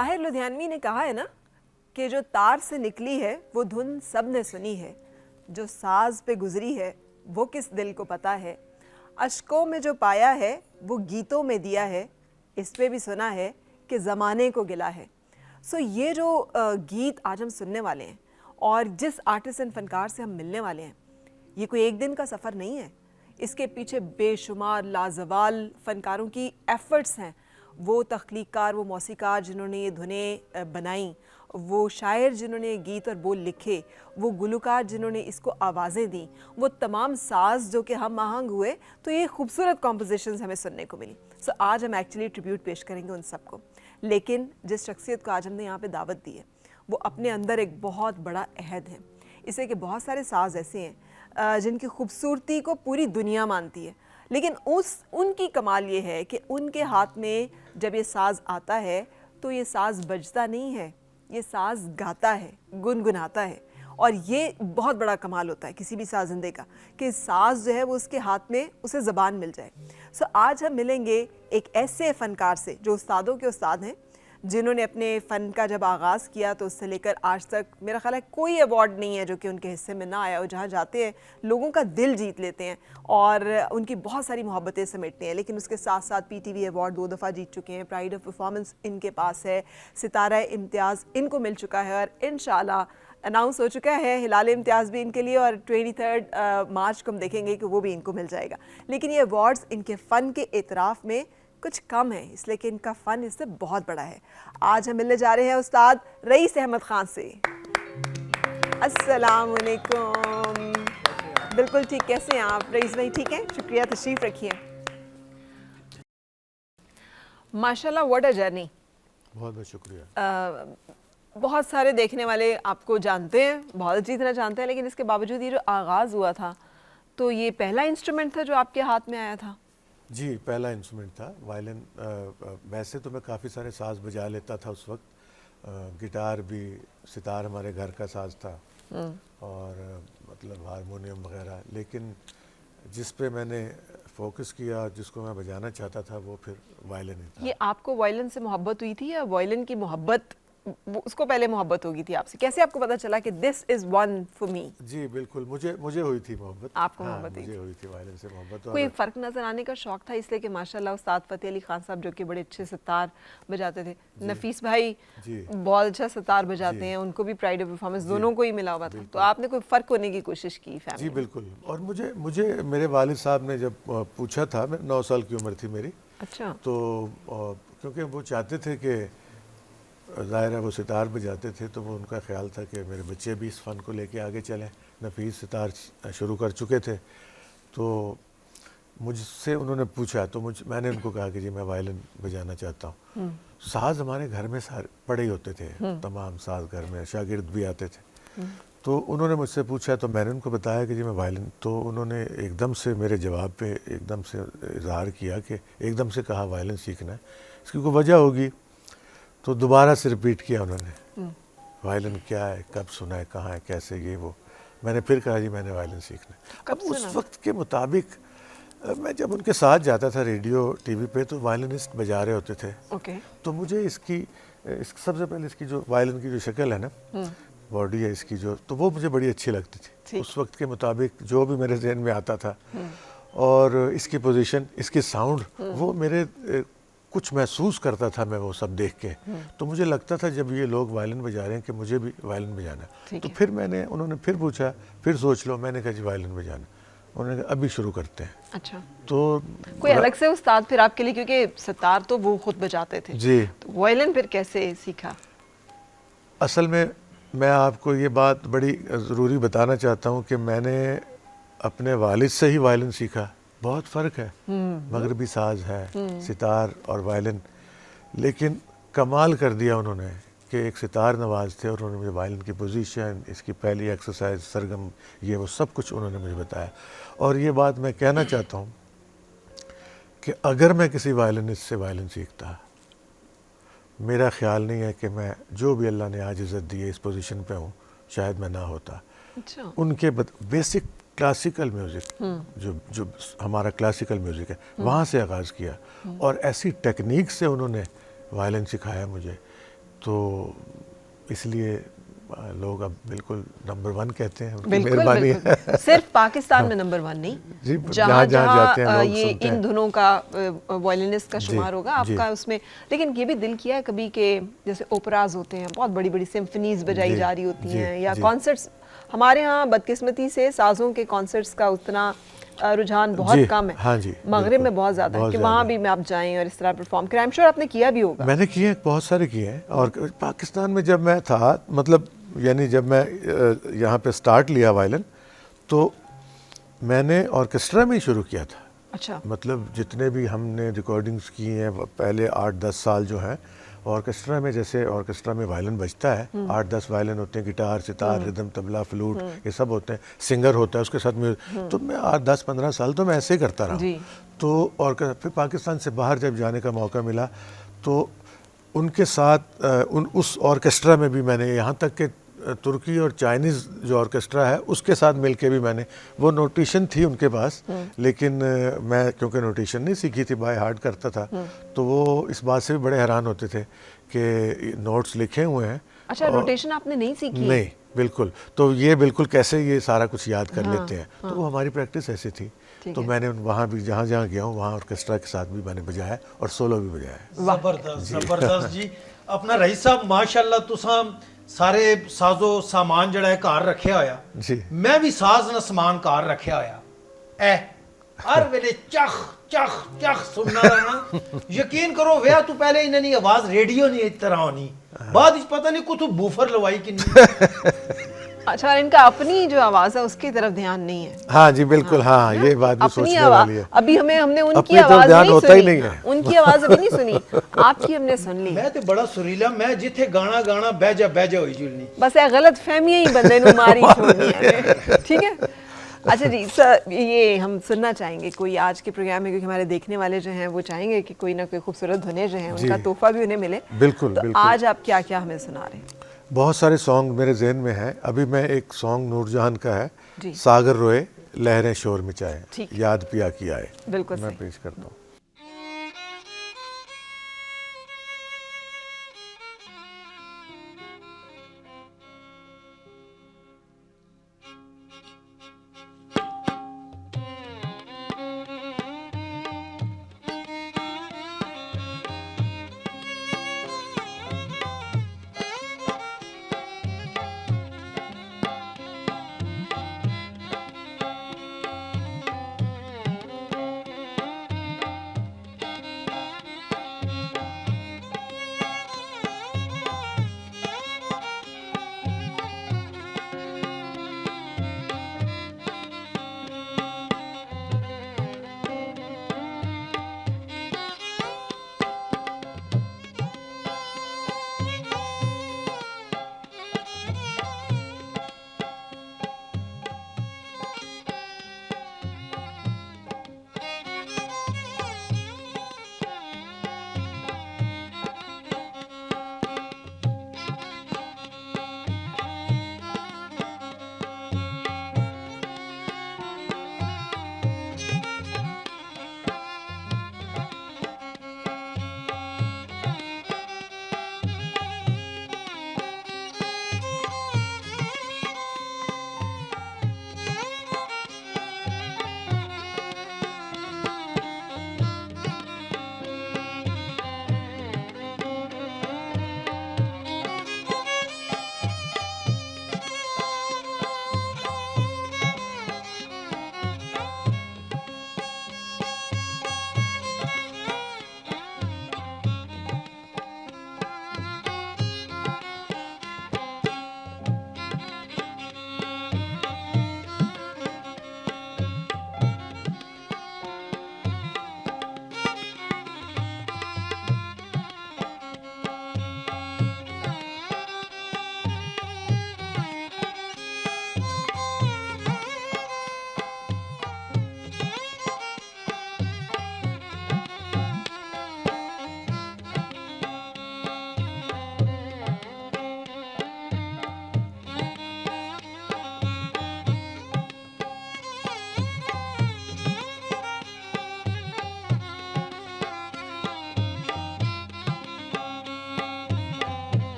طاہر لدھیانوی نے کہا ہے نا کہ جو تار سے نکلی ہے وہ دھن سب نے سنی ہے، جو ساز پہ گزری ہے وہ کس دل کو پتا ہے، اشکوں میں جو پایا ہے وہ گیتوں میں دیا ہے، اس پہ بھی سنا ہے کہ زمانے کو گلا ہے۔ یہ جو گیت آج ہم سننے والے ہیں اور جس آرٹسٹ اینڈ فنکار سے ہم ملنے والے ہیں، یہ کوئی ایک دن کا سفر نہیں ہے، اس کے پیچھے بے شمار لازوال فنکاروں کی ایفرٹس ہیں۔ وہ تخلیق کار، وہ موسیقار جنہوں نے یہ دھنیں بنائیں، وہ شاعر جنہوں نے گیت اور بول لکھے، وہ گلوکار جنہوں نے اس کو آوازیں دیں، وہ تمام ساز جو کہ ہم آہنگ ہوئے، تو یہ خوبصورت کمپوزیشنز ہمیں سننے کو ملی۔ آج ہم ایکچولی ٹریبیوٹ پیش کریں گے ان سب کو، لیکن جس شخصیت کو آج ہم نے یہاں پہ دعوت دی ہے وہ اپنے اندر ایک بہت بڑا عہد ہے۔ اسے کہ بہت سارے ساز ایسے ہیں جن کی خوبصورتی کو پوری دنیا مانتی ہے، لیکن ان کی کمال یہ ہے کہ ان کے ہاتھ میں جب یہ ساز آتا ہے تو یہ ساز بجتا نہیں ہے، یہ ساز گاتا ہے، گنگناتا ہے۔ اور یہ بہت بڑا کمال ہوتا ہے کسی بھی سازندے کا کہ ساز جو ہے وہ اس کے ہاتھ میں اسے زبان مل جائے۔ آج ہم ملیں گے ایک ایسے فنکار سے جو استادوں کے استاد ہیں، جنہوں نے اپنے فن کا جب آغاز کیا تو اس سے لے کر آج تک میرا خیال ہے کوئی ایوارڈ نہیں ہے جو کہ ان کے حصے میں نہ آیا ہو، جہاں جاتے ہیں لوگوں کا دل جیت لیتے ہیں اور ان کی بہت ساری محبتیں سمیٹتے ہیں۔ لیکن اس کے ساتھ ساتھ پی ٹی وی ایوارڈ 2 دفعہ جیت چکے ہیں، پرائڈ آف پرفارمنس ان کے پاس ہے، ستارہ امتیاز ان کو مل چکا ہے، اور انشاءاللہ اناؤنس ہو چکا ہے ہلال امتیاز بھی ان کے لیے، اور 23 مارچ کو ہم دیکھیں گے کہ وہ بھی ان کو مل جائے گا۔ لیکن یہ ایوارڈز ان کے فن کے اعتراف میں کچھ کم ہے، اس لیے کہ ان کا فن اس سے بہت بڑا ہے۔ آج ہم ملنے جا رہے ہیں استاد رئیس احمد خان سے۔ السلام علیکم۔ بالکل ٹھیک، کیسے ہیں آپ رئیس بھائی؟ ٹھیک ہیں، شکریہ، تشریف رکھیے۔ ماشاءاللہ واٹ اے جرنی۔ بہت بہت شکریہ۔ بہت سارے دیکھنے والے آپ کو جانتے ہیں، بہت اچھی طرح جانتے ہیں، لیکن اس کے باوجود یہ جو آغاز ہوا تھا تو یہ پہلا انسٹرومنٹ تھا جو آپ کے ہاتھ میں آیا تھا؟ جی پہلا انسٹرومنٹ تھا وائلن۔ ویسے تو میں کافی سارے ساز بجا لیتا تھا اس وقت، گٹار بھی، ستار ہمارے گھر کا ساز تھا، اور مطلب ہارمونیم وغیرہ، لیکن جس پہ میں نے فوکس کیا، جس کو میں بجانا چاہتا تھا، وہ پھر وائلن ہی تھا۔ یہ آپ کو وائلن سے محبت ہوئی تھی یا وائلن کی محبت اس کو پہلے محبت ہوگی تھی آپ سے؟ کیسے آپ کو پتا چلا کہ دس از ون فار می؟ جی بالکل، مجھے ہوئی تھی محبت۔ آپ کو محبت مجھے ہوئی تھی وائلن سے محبت۔ کوئی فرق نظر آنے کا شوق تھا؟ اس لیے کہ ماشاءاللہ استاد فتح علی خان صاحب جو کہ بڑے اچھے ستار بجاتے تھے، نفیس بھائی بہت اچھا ستار بجاتے ہیں، ان کو بھی پرائڈ آف پرفارمنس دونوں کو ہی ملا ہوا تھا، تو آپ نے کوئی فرق ہونے کی کوشش کی فیملی؟ جی بالکل، اور مجھے میرے والد صاحب نے جب پوچھا تھا، 9 سال کی عمر تھی میری، اچھا، تو کیونکہ وہ چاہتے تھے کہ ظاہر ہے وہ ستار بجاتے تھے، تو وہ ان کا خیال تھا کہ میرے بچے بھی اس فن کو لے کے آگے چلیں۔ نفیس ستار شروع کر چکے تھے، تو مجھ سے انہوں نے پوچھا، تو میں نے ان کو کہا کہ جی میں وائلن بجانا چاہتا ہوں۔ ساز ہمارے گھر میں پڑے ہی ہوتے تھے، تمام ساز گھر میں، شاگرد بھی آتے تھے، تو انہوں نے مجھ سے پوچھا، تو میں نے ان کو بتایا کہ جی میں وائلن، تو انہوں نے ایک دم سے میرے جواب پہ ایک دم سے اظہار کیا کہ ایک دم سے کہا وائلن سیکھنا ہے، اس کی کوئی وجہ ہوگی، تو دوبارہ سے رپیٹ کیا انہوں نے، وائلن کیا ہے، کب سنا ہے، کہاں ہے، کیسے، یہ وہ۔ میں نے پھر کہا جی میں نے وائلن سیکھنا ہے۔ اب اس وقت کے مطابق میں جب ان کے ساتھ جاتا تھا ریڈیو ٹی وی پہ، تو وائلنسٹ بجا رہے ہوتے تھے، تو مجھے سب سے پہلے اس کی جو وائلن کی جو شکل ہے نا، باڈی ہے اس کی جو، تو وہ مجھے بڑی اچھی لگتی تھی اس وقت کے مطابق، جو بھی میرے ذہن میں آتا تھا، اور اس کی پوزیشن، اس کی ساؤنڈ، وہ میرے کچھ محسوس کرتا تھا میں وہ سب دیکھ کے، تو مجھے لگتا تھا جب یہ لوگ وائلن بجا رہے ہیں کہ مجھے بھی وائلن بجانا ہے۔ تو پھر انہوں نے پھر پوچھا، پھر سوچ لو، میں نے کہا جی وائلن بجانا، انہوں نے کہا ابھی شروع کرتے ہیں۔ اچھا، تو کوئی الگ سے استاد پھر آپ کے لیے، کیونکہ ستار تو وہ خود بجاتے تھے، جی، وائلن پھر کیسے سیکھا؟ اصل میں آپ کو یہ بات بڑی ضروری بتانا چاہتا ہوں کہ میں نے اپنے والد سے ہی وائلن سیکھا۔ بہت فرق ہے، مغربی ساز ہے، ستار اور وائلن، لیکن کمال کر دیا انہوں نے کہ ایک ستار نواز تھے، اور انہوں نے مجھے وائلن کی پوزیشن، اس کی پہلی ایکسرسائز، سرگم، یہ وہ سب کچھ انہوں نے مجھے بتایا۔ اور یہ بات میں کہنا چاہتا ہوں کہ اگر میں کسی وائلنسٹ سے وائلن سیکھتا، میرا خیال نہیں ہے کہ میں، جو بھی اللہ نے آج عزت دی ہے اس پوزیشن پہ ہوں، شاید میں نہ ہوتا۔ ان کے بیسک کلاسیکل میوزک، جو ہمارا کلاسیکل میوزک ہے، وہاں سے آغاز کیا، اور ایسی ٹیکنیک سے انہوں نے وائلن سکھایا مجھے تو اس لیے لوگ اب بالکل نمبر 1 کہتے ہیں. ان کی بالکل مہربانی ہے. بالکل صرف پاکستان میں نمبر 1 نہیں, جی جہاں جاتے ہیں جہاں لوگ یہ سنتے ہیں. ان دھنوں کا وائلنسٹ کا شمار ہوگا آپ جی. کا اس میں. لیکن یہ بھی دل کیا ہے کبھی کہ جیسے اوپراز ہوتے ہیں, بہت بڑی بڑی سمفنیز بجائی جی. جا رہی ہوتی جی. ہیں, یا جی. کانسرٹس. ہمارے ہاں بدقسمتی سے سازوں کے کانسرٹس کا اتنا رجحان بہت جی. کم ہے. ہاں جی, مغرب بالکل. میں بہت زیادہ ہے بہت کہ زیادہ وہاں ہے. بھی میں آپ جائیں اور اس طرح پرفارم کریں. I'm sure آپ نے کیا بھی ہوگا. میں نے کیے, بہت سارے کیے ہیں. اور پاکستان میں جب میں تھا, مطلب یعنی جب میں یہاں پہ سٹارٹ لیا وائلن, تو میں نے آرکیسٹرا میں ہی شروع کیا تھا. اچھا. مطلب جتنے بھی ہم نے ریکارڈنگز کی ہیں پہلے 8-10 سال جو ہیں, آرکیسٹرا میں, جیسے آرکیسٹرا میں وائلن بجتا ہے, 8-10 وائلن ہوتے ہیں, گٹار, ستار, ردم, طبلہ, فلوٹ, یہ سب ہوتے ہیں, سنگر ہوتا ہے اس کے ساتھ میوزک. تو میں 8-10-15 سال تو میں ایسے ہی کرتا رہا. جی. تو اور پھر پاکستان سے باہر جب جانے کا موقع ملا تو ان کے ساتھ اس آرکیسٹرا میں بھی میں نے, یہاں تک کہ ترکی اور چائنیز جو آرکیسٹرا ہے اس کے ساتھ مل کے بھی میں نے, وہ نوٹیشن تھی ان کے پاس, لیکن میں کیونکہ نوٹیشن نہیں سیکھی تھی, بائی ہارٹ کرتا تھا, تو وہ اس بات سے بھی بڑے حیران ہوتے تھے کہ نوٹس لکھے ہوئے ہیں. اچھا, نوٹیشن آپ نے نہیں سیکھی؟ نہیں, بالکل. تو یہ بالکل کیسے یہ سارا کچھ یاد کر لیتے ہیں. تو وہ ہماری پریکٹس ایسی تھی. تو میں نے وہاں بھی جہاں جہاں گیا ہوں وہاں آرکیسٹرا کے ساتھ بھی میں نے بجایا اور سولو بھی بجایا ہے. زبردست زبردست جی. اپنا رئیس صاحب ماشاءاللہ تساں سارے ساز و سامان جڑا ہے گھر رکھیا ہویا. جی. میں بھی ساز نہ سامان گھر رکھیا ہویا. اے ہر ویلے چخ چخ چخ سننا رہنا. یقین کرو ویہ تو پہلے انہوں نے آواز ریڈیو نہیں اس طرح ہونی, بعد اس پتہ نہیں کتوں بوفر لوائی کی نہیں. اچھا, ان کا اپنی جو آواز ہے اس کی طرف دھیان نہیں ہے. ہاں جی بالکل. ہاں یہ بات بھی سوچنے والی ہے. ابھی ہم نے ان کی آواز نہیں سنی, ان کی آواز ابھی نہیں سنی, آپ کی ہم نے سن لی. میں تے بڑا سریلا, میں جتھے گانا گانا بہ جا ہوئی جلنی. بس یہ غلط فہمیاں ہی بندے نو ماری چھوڑنی ہے. ٹھیک ہے. اچھا جی سر, یہ ہم سننا چاہیں گے کوئی آج کے پروگرام میں, کیونکہ ہمارے دیکھنے والے جو ہیں وہ چاہیں گے کہ کوئی نہ کوئی خوبصورت دھنیں جو ہیں ان کا تحفہ بھی انہیں ملے. بالکل. تو آج آپ کیا کیا ہمیں سنا رہے ہیں؟ بہت سارے سانگ میرے ذہن میں ہیں. ابھی میں ایک سانگ نور جہان کا ہے, جی. ساگر روئے لہریں شور مچائے, ٹھیک. یاد پیا کی آئے, بالکل میں صحیح. پیش کرتا ہوں.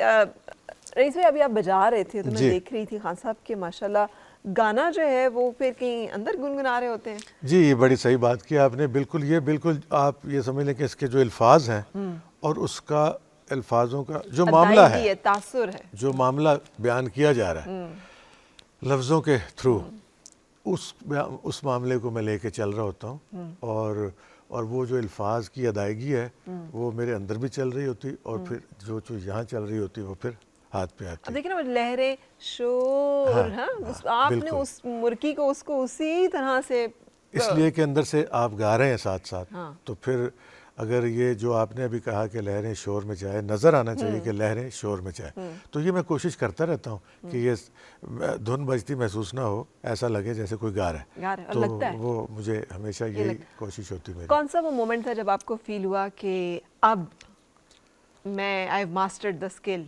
رئیس بھائی ابھی آپ بجا رہے تھے تو میں جی دیکھ رہی تھی خان صاحب کہ ماشاءاللہ گانا جو ہے وہ پھر کہیں اندر گنگنا رہے ہوتے ہیں. جی یہ بڑی صحیح بات کی آپ نے. بالکل یہ بالکل آپ یہ سمجھ لیں کہ اس کے جو الفاظ ہیں اور اس کا الفاظوں کا جو معاملہ ادائیگی ہے, تاثر ہے, جو معاملہ بیان کیا جا رہا ہے لفظوں کے تھرو, اس معاملے کو میں لے کے چل رہا ہوتا ہوں, اور وہ جو الفاظ کی ادائیگی ہے وہ میرے اندر بھی چل رہی ہوتی, اور پھر جو چیز یہاں چل رہی ہوتی وہ پھر ہاتھ پہ آتی. اب دیکھیں نا وہ لہریں شور, آپ نے اس مرکی کو اس کو اسی طرح سے, اس لیے کہ اندر سے آپ گا رہے ہیں ساتھ ساتھ, تو پھر اگر یہ جو آپ نے ابھی کہا کہ لہریں شور میں جائے, نظر آنا چاہیے کہ لہریں شور میں جائے, تو یہ میں کوشش کرتا رہتا ہوں کہ یہ دھن بجتی محسوس نہ ہو, ایسا لگے جیسے کوئی گا رہا ہے, تو وہ مجھے ہمیشہ یہی کوشش ہوتی میری. کون سا وہ مومنٹ تھا جب آپ کو فیل ہوا کہ اب میں I have mastered the skill?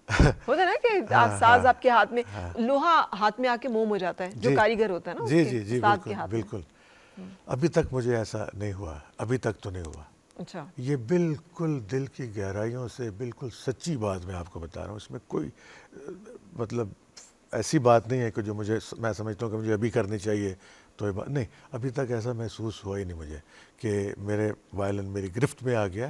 ہوتا ہے نا کہ ساز آپ کے ہاتھ میں, لوہا ہاتھ میں آ کے موم ہو جاتا ہے, جو کاریگر ہوتا ہے نا جی جی جی بالکل بالکل. ابھی تک مجھے ایسا نہیں ہوا, ابھی تک تو نہیں ہوا. اچھا, یہ بالکل دل کی گہرائیوں سے بالکل سچی بات میں آپ کو بتا رہا ہوں, اس میں کوئی مطلب ایسی بات نہیں ہے کہ جو میں سمجھتا ہوں کہ مجھے ابھی کرنی چاہیے تو یہ بات نہیں. ابھی تک ایسا محسوس ہوا ہی نہیں مجھے کہ میرے وائلن میری گرفت میں آ گیا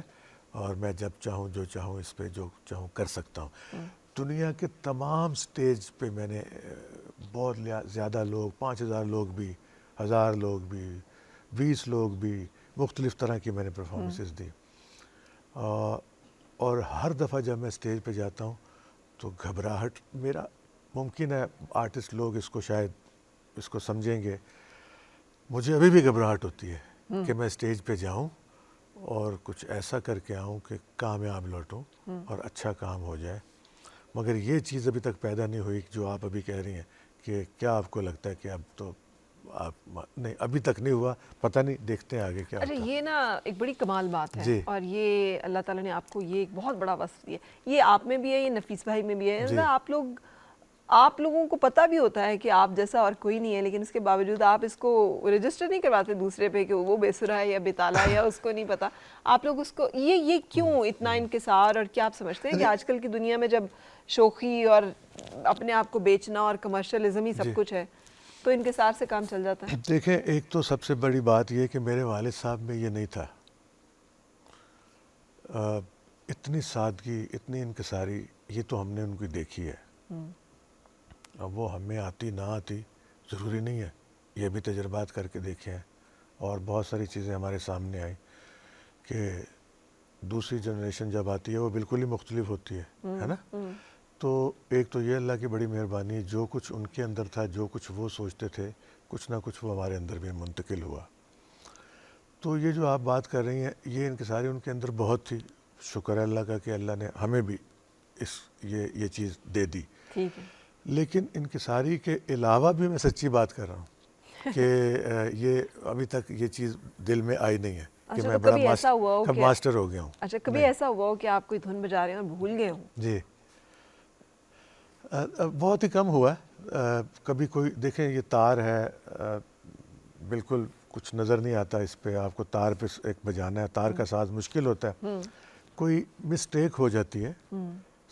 اور میں جب چاہوں جو چاہوں اس پہ جو چاہوں کر سکتا ہوں. دنیا کے تمام سٹیج پہ میں نے بہت زیادہ لوگ, 5000 لوگ بھی, 1000 لوگ بھی, 20 لوگ بھی, مختلف طرح کی میں نے پرفارمنسز دی, اور ہر دفعہ جب میں اسٹیج پہ جاتا ہوں تو گھبراہٹ میرا, ممکن ہے آرٹسٹ لوگ اس کو شاید اس کو سمجھیں گے, مجھے ابھی بھی گھبراہٹ ہوتی ہے کہ میں اسٹیج پہ جاؤں اور کچھ ایسا کر کے آؤں کہ کامیاب لوٹوں اور اچھا کام ہو جائے. مگر یہ چیز ابھی تک پیدا نہیں ہوئی جو آپ ابھی کہہ رہی ہیں کہ کیا آپ کو لگتا ہے کہ اب تو آپ, نہیں ابھی تک نہیں ہوا, پتہ نہیں, دیکھتے ہیں آگے کیا ہوتا ہے. اچھا, یہ نا ایک بڑی کمال بات ہے, اور یہ اللہ تعالیٰ نے آپ کو یہ ایک بہت بڑا وصف دیا. یہ آپ میں بھی ہے, یہ نفیس بھائی میں بھی ہے. آپ لوگوں کو پتہ بھی ہوتا ہے کہ آپ جیسا اور کوئی نہیں ہے, لیکن اس کے باوجود آپ اس کو رجسٹر نہیں کرواتے دوسرے پہ کہ وہ بے سرا ہے یا بے تالا ہے یا اس کو نہیں پتہ. آپ لوگ اس کو یہ کیوں اتنا انکسار, اور کیا آپ سمجھتے ہیں کہ آج کل کی دنیا میں جب شوخی اور اپنے آپ کو بیچنا اور کمرشلزم ہی سب کچھ ہے تو انکسار سے کام چل جاتا ہے؟ دیکھیں, ایک تو سب سے بڑی بات یہ کہ میرے والد صاحب میں یہ نہیں تھا, اتنی سادگی, اتنی انکساری, یہ تو ہم نے ان کی دیکھی ہے. اب وہ ہمیں آتی نہ آتی ضروری نہیں ہے, یہ بھی تجربات کر کے دیکھے ہیں, اور بہت ساری چیزیں ہمارے سامنے آئیں کہ دوسری جنریشن جب آتی ہے وہ بالکل ہی مختلف ہوتی ہے نا. تو ایک تو یہ اللہ کی بڑی مہربانی ہے, جو کچھ ان کے اندر تھا, جو کچھ وہ سوچتے تھے, کچھ نہ کچھ وہ ہمارے اندر بھی منتقل ہوا. تو یہ جو آپ بات کر رہی ہیں, یہ انکساری ان کے اندر بہت تھی. شکر ہے اللہ کا کہ اللہ نے ہمیں بھی یہ چیز دے دی. ٹھیک ہے, لیکن انکساری کے علاوہ بھی میں سچی بات کر رہا ہوں کہ یہ ابھی تک یہ چیز دل میں آئی نہیں ہے کہ میں بڑا ماسٹر ہو گیا ہوں. اچھا, کبھی ایسا ہوا ہو کہ آپ کوئی دھن بجا رہے ہیں اور بھول گئے ہوں؟ جی, بہت ہی کم ہوا ہے. کبھی کوئی دیکھیں یہ تار ہے, بالکل کچھ نظر نہیں آتا اس پہ, آپ کو تار پہ ایک بجانا ہے, تار کا ساز مشکل ہوتا ہے, کوئی مسٹیک ہو جاتی ہے,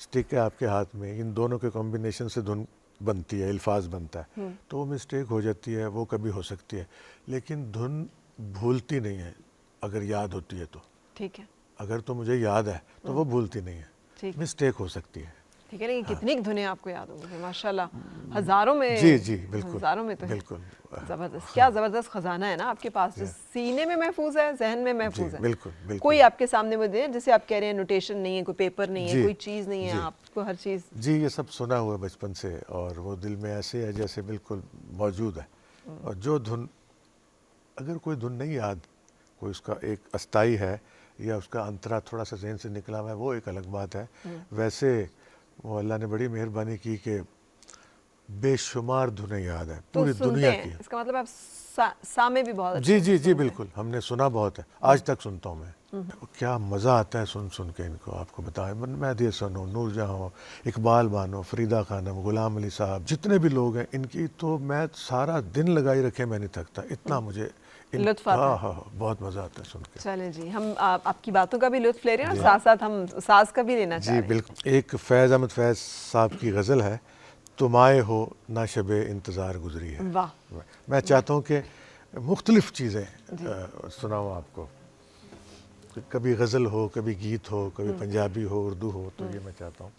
سٹک ہے آپ کے ہاتھ میں, ان دونوں کے کمبینیشن سے دھن بنتی ہے, الفاظ بنتا ہے, تو وہ مسٹیک ہو جاتی ہے, وہ کبھی ہو سکتی ہے, لیکن دھن بھولتی نہیں ہے اگر یاد ہوتی ہے تو. ٹھیک ہے, اگر تو مجھے یاد ہے تو وہ بھولتی نہیں ہے, مسٹیک ہو سکتی ہے. ٹھیک ہے, لیکن کتنی دھنیں آپ کو یاد ہوں گی ماشاءاللہ, ہزاروں میں. جی جی بالکل, ہزاروں میں تو بالکل زبردست, کیا زبردست خزانہ ہے نا آپ کے پاس, جو سینے میں محفوظ ہے, ذہن میں محفوظ ہے. بالکل بالکل. کوئی آپ کے سامنے وہ دے, جیسے آپ کہہ رہے ہیں نوٹیشن نہیں ہے, کوئی پیپر نہیں ہے, کوئی چیز نہیں ہے, آپ کو ہر چیز. جی یہ سب سنا ہوا ہے بچپن سے, اور وہ دل میں ایسے ہے جیسے بالکل موجود ہے. اور جو دھن, اگر کوئی دھن نہیں یاد, کوئی اس کا ایک استائی ہے یا اس کا انترا تھوڑا سا ذہن سے نکلا ہوا ہے, وہ ایک الگ بات ہے. ویسے وہ اللہ نے بڑی مہربانی کی کہ بے شمار دھنیں یاد ہیں پوری دنیا کی. اس کا مطلب آپ سامع بھی بہت. جی جی جی بالکل, ہم نے سنا بہت ہے, آج تک سنتا ہوں میں. کیا مزہ آتا ہے سن کے ان کو, آپ کو بتائیں, مہدی حسن ہو, نور جہاں ہو, اقبال بانو, فریدہ خانم, غلام علی صاحب, جتنے بھی لوگ ہیں ان کی تو میں سارا دن لگائی رکھے میں نہیں تھکتا, اتنا مجھے لطف آتا ہے؟ ہاں بہت مزہ آتا ہے سن کے. چلیں جی، ہم آپ کی باتوں کا بھی لطف لے رہے ہیں اور ساتھ ساتھ ہم ساز کا بھی لینا چاہ جی رہے ہیں. بالکل. ایک فیض احمد فیض صاحب کی غزل ہے، تم آئے ہو نہ شب انتظار گزری ہے. واہ. میں چاہتا ہوں کہ مختلف چیزیں سناؤں آپ کو، کبھی غزل ہو، کبھی گیت ہو، کبھی پنجابی ہو، اردو ہو، تو یہ میں چاہتا ہوں.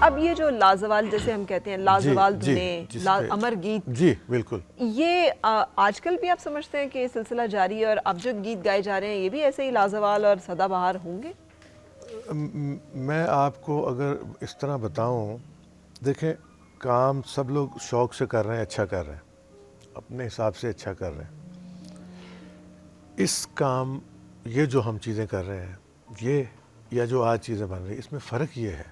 اب یہ جو لازوال جیسے ہم کہتے ہیں لازوال دھنیں، امر گیت، جی بالکل، یہ آج کل بھی آپ سمجھتے ہیں کہ یہ سلسلہ جاری ہے اور اب جو گیت گائے جا رہے ہیں یہ بھی ایسے ہی لازوال اور سدا بہار ہوں گے؟ میں آپ کو اگر اس طرح بتاؤں، دیکھیں کام سب لوگ شوق سے کر رہے ہیں، اچھا کر رہے ہیں، اپنے حساب سے اچھا کر رہے ہیں. اس کام یہ جو ہم چیزیں کر رہے ہیں، یہ یا جو آج چیزیں بن رہی ہیں، اس میں فرق یہ ہے،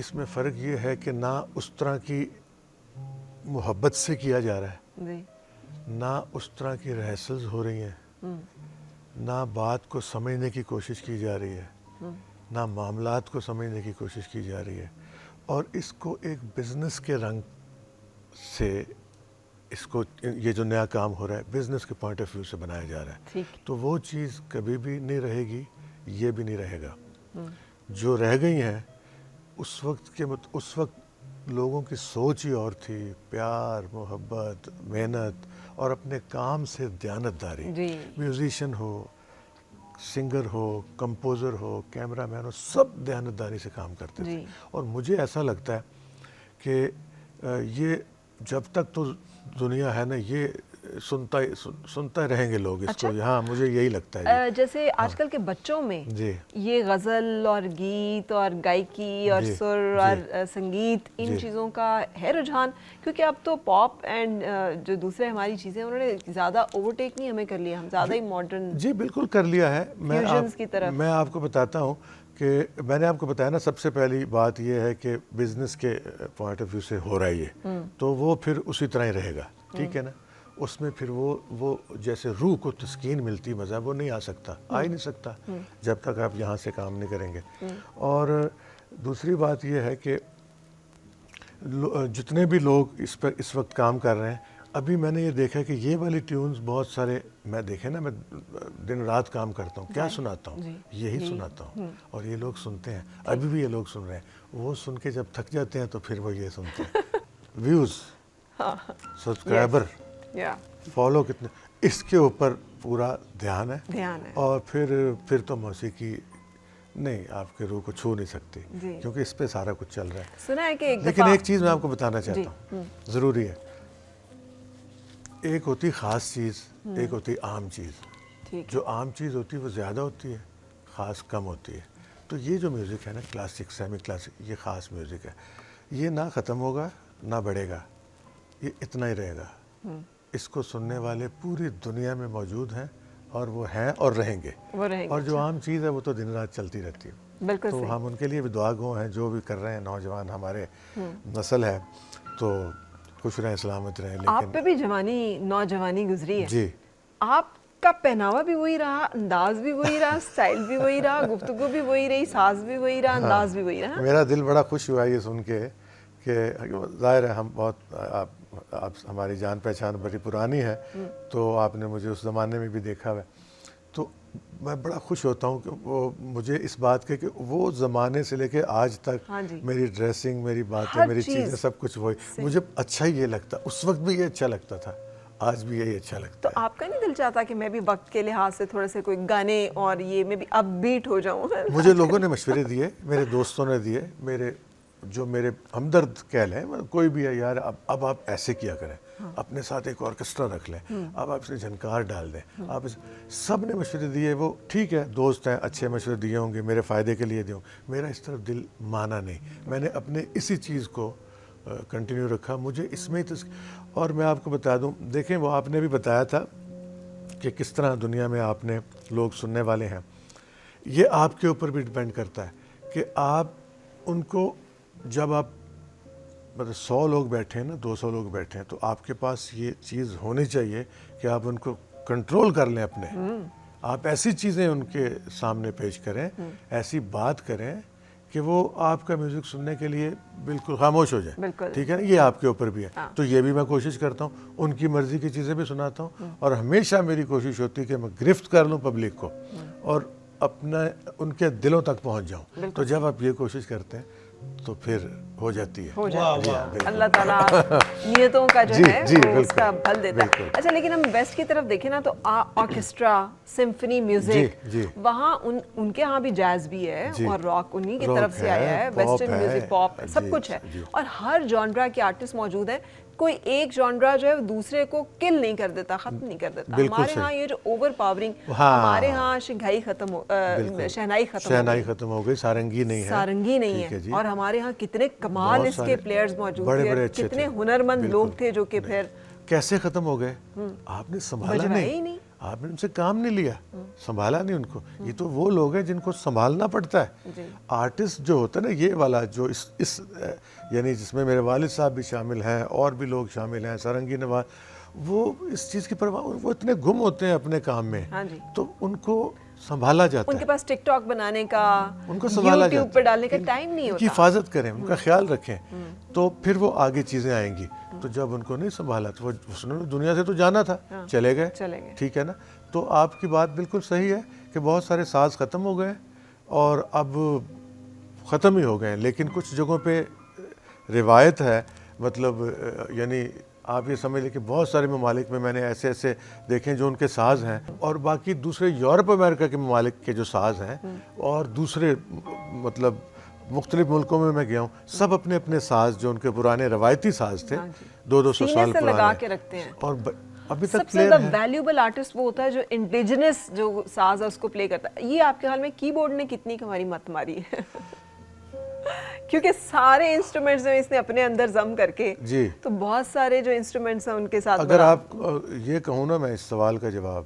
اس میں فرق یہ ہے کہ نہ اس طرح کی محبت سے کیا جا رہا ہے، نہ اس طرح کی ریہرسلز ہو رہی ہیں، نہ بات کو سمجھنے کی کوشش کی جا رہی ہے، نہ معاملات کو سمجھنے کی کوشش کی جا رہی ہے، اور اس کو ایک بزنس کے رنگ سے اس کو یہ جو نیا کام ہو رہا ہے بزنس کے پوائنٹ آف ویو سے بنایا جا رہا ہے. تو وہ چیز کبھی بھی نہیں رہے گی، یہ بھی نہیں رہے گا. جو رہ گئی ہیں اس وقت لوگوں کی سوچ ہی اور تھی، پیار، محبت، محنت اور اپنے کام سے دیانتداری. میوزیشین ہو، سنگر ہو، کمپوزر ہو، کیمرہ مین ہو، سب دیانتداری سے کام کرتے تھے. اور مجھے ایسا لگتا ہے کہ یہ جب تک تو دنیا ہے نا یہ سنتا رہیں گے لوگ اس کو. ہاں مجھے یہی لگتا ہے. جیسے آج کل کے بچوں میں جی یہ غزل اور گیت اور گائکی اور سر اور سنگیت ان چیزوں کا ہے رجحان, کیونکہ اب تو پاپ اینڈ جو دوسرے ہماری چیزیں انہوں نے زیادہ اوورٹیک نہیں ہمیں کر لیا, ہم زیادہ ہی ماڈرن جی بالکل کر لیا ہے. میں آپ کو بتاتا ہوں کہ میں نے آپ کو بتایا نا سب سے پہلی بات یہ ہے کہ بزنس کے پوائنٹ آف ویو سے ہو رہا ہے یہ, تو وہ پھر اسی طرح ہی رہے گا, ٹھیک ہے نا. اس میں پھر وہ جیسے روح کو تسکین ملتی مزہ وہ نہیں آ سکتا, آ ہی نہیں سکتا جب تک آپ یہاں سے کام نہیں کریں گے. اور دوسری بات یہ ہے کہ جتنے بھی لوگ اس پر اس وقت کام کر رہے ہیں, ابھی میں نے یہ دیکھا کہ یہ والی ٹیونز بہت سارے میں دیکھے نا, میں دن رات کام کرتا ہوں, کیا سناتا ہوں, یہی سناتا ہوں, اور یہ لوگ سنتے ہیں, ابھی بھی یہ لوگ سن رہے ہیں. وہ سن کے جب تھک جاتے ہیں تو پھر وہ یہ سنتے ہیں. ویوز, سبسکرائبر, فالو کتنے, اس کے اوپر پورا دھیان ہے. اور پھر تو موسیقی نہیں آپ کے روح کو چھو نہیں سکتی, کیونکہ اس پہ سارا کچھ چل رہا ہے. سنا ہے کہ لیکن ایک چیز میں آپ کو بتانا چاہتا ہوں, ضروری ہے. ایک ہوتی خاص چیز, ایک ہوتی عام چیز. جو عام چیز ہوتی ہے وہ زیادہ ہوتی ہے, خاص کم ہوتی ہے. تو یہ جو میوزک ہے نا, کلاسک, سیمی کلاسک, یہ خاص میوزک ہے. یہ نہ ختم ہوگا نہ بڑھے گا, یہ اتنا ہی رہے گا. اس کو سننے والے پوری دنیا میں موجود ہیں, اور وہ ہیں اور رہیں گے. اور جو عام چیز ہے وہ تو دن رات چلتی رہتی ہے. تو ہم ان کے لیے بھی دعا گو ہیں, جو بھی کر رہے ہیں نوجوان ہمارے نسل ہے, تو خوش رہیں, سلامت رہیں. آپ پہ بھی جوانی نوجوانی گزری ہے. جی. آپ کا پہناوا بھی وہی رہا, انداز بھی وہی رہا, سٹائل بھی وہی رہا, گفتگو بھی وہی رہی, ساز بھی وہی رہا, انداز بھی وہی رہا. میرا دل بڑا خوش ہوا یہ سن کے کہ ظاہر ہے ہم بہت آپ ہماری جان پہچان بڑی پرانی ہے, تو آپ نے مجھے اس زمانے میں بھی دیکھا ہے. تو میں بڑا خوش ہوتا ہوں کہ وہ مجھے اس بات کے کہ وہ زمانے سے لے کے آج تک میری ڈریسنگ, میری باتیں, میری چیزیں, سب کچھ وہی. مجھے اچھا ہی یہ لگتا, اس وقت بھی یہ اچھا لگتا تھا, آج بھی یہی اچھا لگتا ہے. تو آپ کا نہیں دل چاہتا کہ میں بھی وقت کے لحاظ سے تھوڑے سے کوئی گانے اور یہ میں بھی اپ بیٹ ہو جاؤں؟ مجھے لوگوں نے مشورے دیے, میرے دوستوں نے دیے, میرے ہمدرد کہہ لیں, کوئی بھی ہے, یار اب آپ ایسے کیا کریں, اپنے ساتھ ایک آرکیسٹرا رکھ لیں, اب آپ اسے جھنکار ڈال دیں. آپ سب نے مشورے دیے, وہ ٹھیک ہے, دوست ہیں, اچھے مشورے دیے ہوں گے, میرے فائدے کے لیے دیے ہوں. میرا اس طرف دل مانا نہیں, میں نے اپنے اسی چیز کو کنٹینیو رکھا. مجھے اس میں ہی اور میں آپ کو بتا دوں, دیکھیں وہ آپ نے بھی بتایا تھا کہ کس طرح دنیا میں آپ نے لوگ سننے والے ہیں. یہ آپ کے اوپر بھی ڈیپینڈ کرتا ہے کہ آپ ان کو, جب آپ مطلب 100 لوگ بیٹھے ہیں نا, 200 لوگ بیٹھے ہیں, تو آپ کے پاس یہ چیز ہونی چاہیے کہ آپ ان کو کنٹرول کر لیں اپنے. آپ ایسی چیزیں ان کے سامنے پیش کریں, ایسی بات کریں کہ وہ آپ کا میوزک سننے کے لیے بالکل خاموش ہو جائے. ٹھیک ہے نا, یہ آپ کے اوپر بھی ہے. تو یہ بھی میں کوشش کرتا ہوں, ان کی مرضی کی چیزیں بھی سناتا ہوں, اور ہمیشہ میری کوشش ہوتی ہے کہ میں گرفت کر لوں پبلک کو اور اپنا ان کے دلوں تک پہنچ جاؤں. تو جب آپ یہ کوشش کرتے ہیں تو پھر ہو جاتی ہے. اللہ تعالیٰ نیتوں کا جو ہے وہ اس کا پھل دیتا ہے. اچھا, لیکن ہم ویسٹ کی طرف دیکھیں نا, تو آرکیسٹرا, سمفنی میوزک, وہاں ان کے ہاں بھی جاز بھی ہے, اور راک انہی کی طرف سے آیا ہے, ویسٹرن میوزک, پاپ, سب کچھ ہے, اور ہر جانرا کے آرٹسٹ موجود ہیں. کوئی ایک جانرا جو ہے دوسرے کو کل نہیں کر دیتا, ختم نہیں کر دیتا. ہمارے ہاں یہ جو اوور پاورنگ, ہمارے ہاں شہنائی ختم ہو گئی, سارنگی نہیں ہے. اور ہمارے ہاں کتنے کمال اس کے پلیئرز موجود تھے, کتنے ہنرمند لوگ تھے جو کہ پھر کیسے ختم ہو گئے. آپ نے سنبھالا نہیں, آپ نے ان سے کام نہیں لیا, سنبھالا نہیں ان کو. یہ تو وہ لوگ ہیں جن کو سنبھالنا پڑتا ہے. آرٹسٹ جو ہوتا ہے نا, یہ والا جو اس یعنی جس میں میرے والد صاحب بھی شامل ہیں, اور بھی لوگ شامل ہیں, سارنگی نواز, وہ اس چیز کی پرواہ, وہ اتنے گم ہوتے ہیں اپنے کام میں, تو ان کو سنبھالا جاتا ہے. ان کے پاس ٹک ٹاک بنانے کا, ان کو سنبھالا جاتا ہے, یوٹیوب پہ ڈالنے کا ٹائم نہیں ہوتا. ان کی حفاظت کریں, ان کا خیال رکھیں, تو پھر وہ آگے چیزیں آئیں گی. تو جب ان کو نہیں سنبھالا تو اس نے دنیا سے تو جانا تھا, چلے گئے. ٹھیک ہے نا. تو آپ کی بات بالکل صحیح ہے کہ بہت سارے ساز ختم ہو گئے, اور اب ختم ہی ہو گئے. لیکن کچھ جگہوں پہ روایت ہے, مطلب یعنی آپ یہ سمجھ لیں کہ بہت سارے ممالک میں میں نے ایسے دیکھیں جو ان کے ساز ہیں, اور باقی دوسرے یورپ امریکہ کے ممالک کے جو ساز ہیں, اور دوسرے مطلب مختلف ملکوں میں گیا ہوں, سب اپنے اپنے ساز جو ان کے پرانے روایتی ساز تھے 200 سینے سال سے لگا پرانے کے رکھتے ہیں. اور ابھی سب تک سے پلیئر زیادہ ہیں. ویلیوبل آرٹسٹ وہ ہوتا ہے جو انڈیجنس جو ساز ہے اس کو پلے کرتا ہے. یہ آپ کے خیال میں کی بورڈ نے کتنی ہماری مت ماری ہے؟ کیونکہ سارے انسٹرومنٹس جو اس نے اپنے اندر ضم کر کے, جی تو بہت سارے جو انسٹرومنٹس ہیں ان کے ساتھ اگر آپ یہ کہوں نا میں اس سوال کا جواب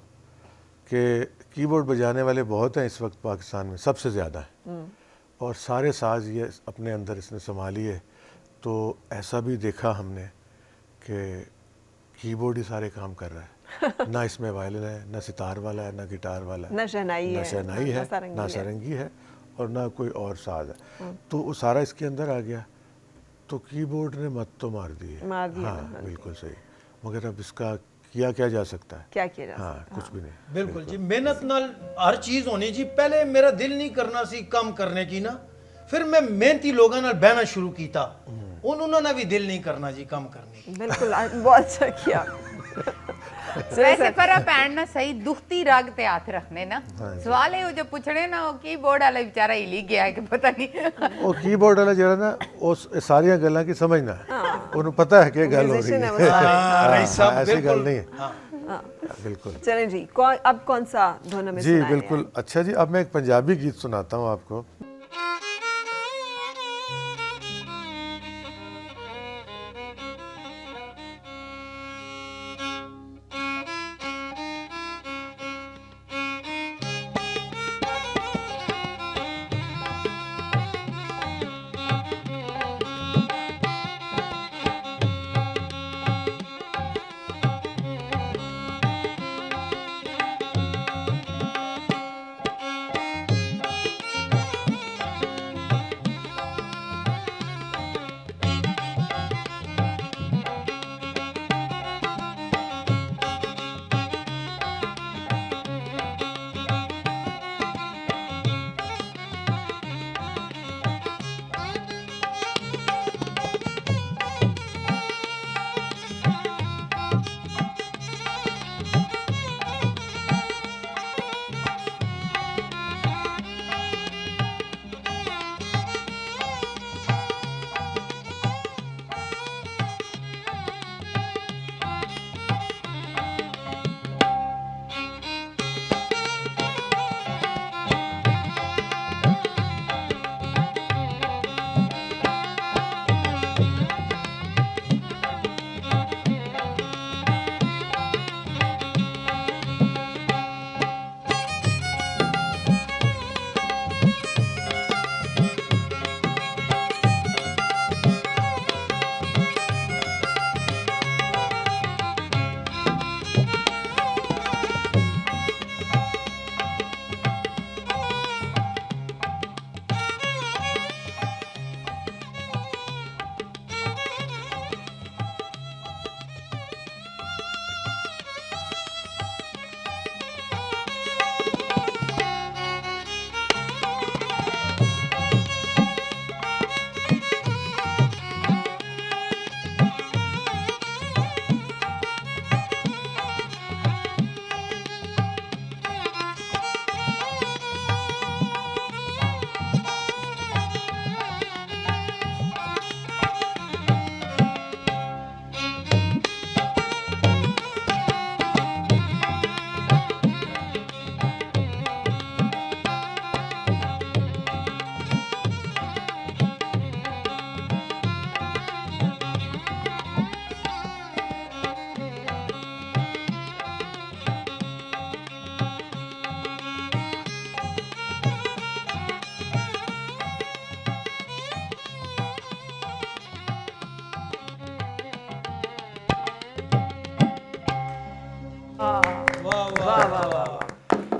کہ کی بورڈ بجانے والے بہت ہیں اس وقت پاکستان میں, سب سے زیادہ ہیں, اور سارے ساز یہ اپنے اندر اس نے سنبھالی ہے. تو ایسا بھی دیکھا ہم نے کہ کی بورڈ ہی سارے کام کر رہا ہے, نہ اس میں وائلن ہے, نہ ستار والا ہے, نہ گٹار والا ہے, نہ شہنائی ہے, نہ سارنگی ہے, اور نہ کوئی اور ساز ہے. تو وہ سارا اس کے اندر آ گیا. تو کی بورڈ نے مت تو مار دی ہے. ہاں بالکل صحیح, مگر اب اس کا کیا جا سکتا ہے, کیا کیا جا ہاں کچھ بھی نہیں. بالکل جی, محنت نال ہر چیز ہونی جی. پہلے میرا دل نہیں کرنا سی کام کرنے کی نا, پھر میں محنتی لوگوں نال بہنا شروع کیتا, انہوں نے بھی دل نہیں کرنا جی کام کرنے کی. بالکل بہت اچھا کیا. ویسے فرا پین نا صحیح دکھتی راگ تے ہاتھ رکھنے نا, سوال ہے جو پوچھنے نا کی بورڈ والا بیچارہ ہلی گیا ہے کہ پتہ نہیں. وہ کی بورڈ والا جڑا نا اس ساری گلاں کی سمجھنا ہے, انہوں پتہ ہے کہ گل ہو رہی ہے, ایسی گل نہیں ہے. بالکل. چلیں جی, اب کون سا دھن ہمیں جی بالکل اچھا جی, اب میں ایک پنجابی گیت سناتا ہوں آپ کو.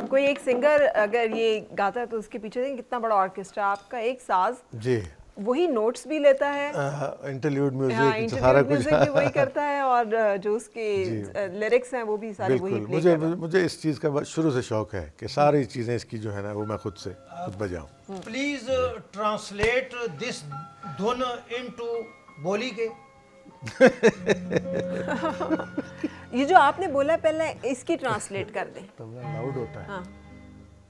کوئی ایک سنگر اگر یہ گاتا ہے تو اس کے پیچھے دیکھیں کتنا بڑا آرکیسٹرا, آپ کا ایک ساز جی وہی نوٹس بھی لیتا ہے, انٹرلیوڈ میوزک سارا کچھ بھی وہی کرتا ہے, اور جو اس کے لیرکس ہیں وہ بھی سارے وہی پلے کرتا ہے. مجھے اس چیز کا شروع سے شوق ہے کہ ساری چیزیں اس کی جو ہے نا وہ میں خود بجاؤں. Please translate this Dhan into بولی کے. یہ جو آپ نے بولا پہلے اس کی ٹرانسلیٹ کر دیں. لاؤڈ ہوتا ہے.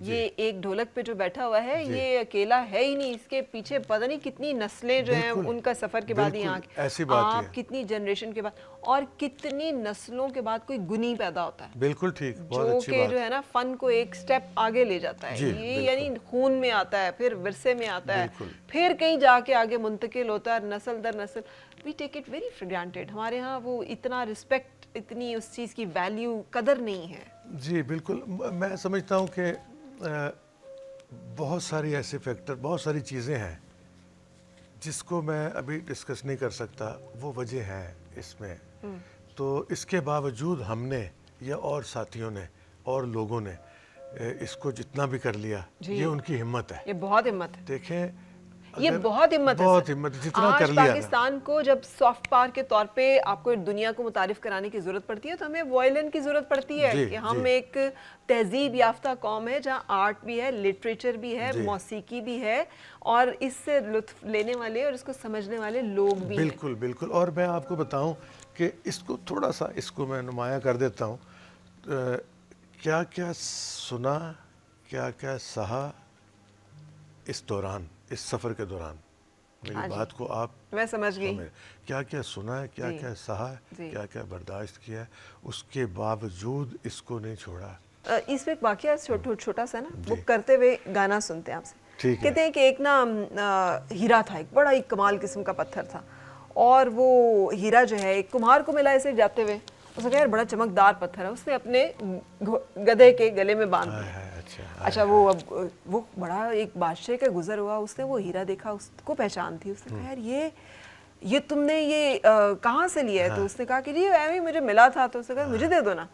یہ ایک ڈھولک پہ جو بیٹھا ہوا ہے یہ اکیلا ہے ہی نہیں, اس کے پیچھے پتہ نہیں کتنی نسلیں جو ہیں ان کا سفر کے بعد یہاں ایسی بات ہے, آپ کتنی جنریشن کے بعد اور کتنی نسلوں کے بعد کوئی گنی پیدا ہوتا ہے, بالکل ٹھیک, بہت جو اچھی کہ بات. جو ہے نا فن کو ایک سٹیپ آگے لے جاتا ہے. یہ یعنی خون میں آتا ہے, پھر ورثے میں آتا ہے, پھر کہیں جا کے آگے منتقل ہوتا ہے نسل در نسل. We take it very for granted. ہمارے ہاں وہ اتنا رسپیکٹ, اتنی اس چیز کی ویلیو, قدر نہیں ہے. جی بالکل, میں سمجھتا ہوں کہ بہت ساری ایسے فیکٹر, بہت ساری چیزیں ہیں جس کو میں ابھی ڈسکس نہیں کر سکتا, وہ وجہ ہے اس میں. تو اس کے باوجود ہم نے یا اور ساتھیوں نے اور لوگوں نے اس کو جتنا بھی کر لیا, یہ ان کی ہمت ہے. یہ بہت ہمت ہے. دیکھیں یہ بہت ہمت ہے, بہت ہمت, جتنا کر آج لیا. پاکستان کو جب سافٹ پاور کے طور پہ آپ کو دنیا کو متعارف کرانے کی ضرورت پڑتی ہے تو ہمیں وائلن کی ضرورت پڑتی ہے کہ ہم ایک تہذیب یافتہ قوم ہے جہاں آرٹ بھی ہے, لٹریچر بھی ہے, موسیقی بھی ہے, اور اس سے لطف لینے والے اور اس کو سمجھنے والے لوگ بھی ہیں. بالکل بالکل. اور میں آپ کو بتاؤں کہ اس کو تھوڑا سا اس کو میں نمایاں کر دیتا ہوں. کیا کیا سنا, کیا کیا سہا اس دوران, اس سفر کے دوران. میری بات کو آپ, میں سمجھ گئی, کیا کیا سنا ہے, کیا کیا سہا ہے, کیا کیا برداشت کیا ہے, اس کے باوجود اس کو نہیں چھوڑا. اس میں ایک واقعہ چھوٹا سا نا, وہ کرتے ہوئے گانا سنتے ہیں آپ سے. کہتے ہیں کہ ایک نا ہیرا تھا, ایک بڑا ایک کمال قسم کا پتھر تھا, اور وہ ہیرا جو ہے ایک کمہار کو ملا ایسے جاتے ہوئے. اس نے کہا یار بڑا چمکدار پتھر ہے, اس نے اپنے گدھے کے گلے میں باندھ دیا. اچھا وہ بڑا ایک بادشاہ کا گزر ہوا, اس نے وہ ہیرا دیکھا, اس کو پہچان تھی. اس نے کہا یار یہ تم نے یہ کہاں سے لیا ہے؟ تو اس نے کہا کہ یہ ایویں مجھے ملا تھا. تو اس نے کہا مجھے دے دو نا.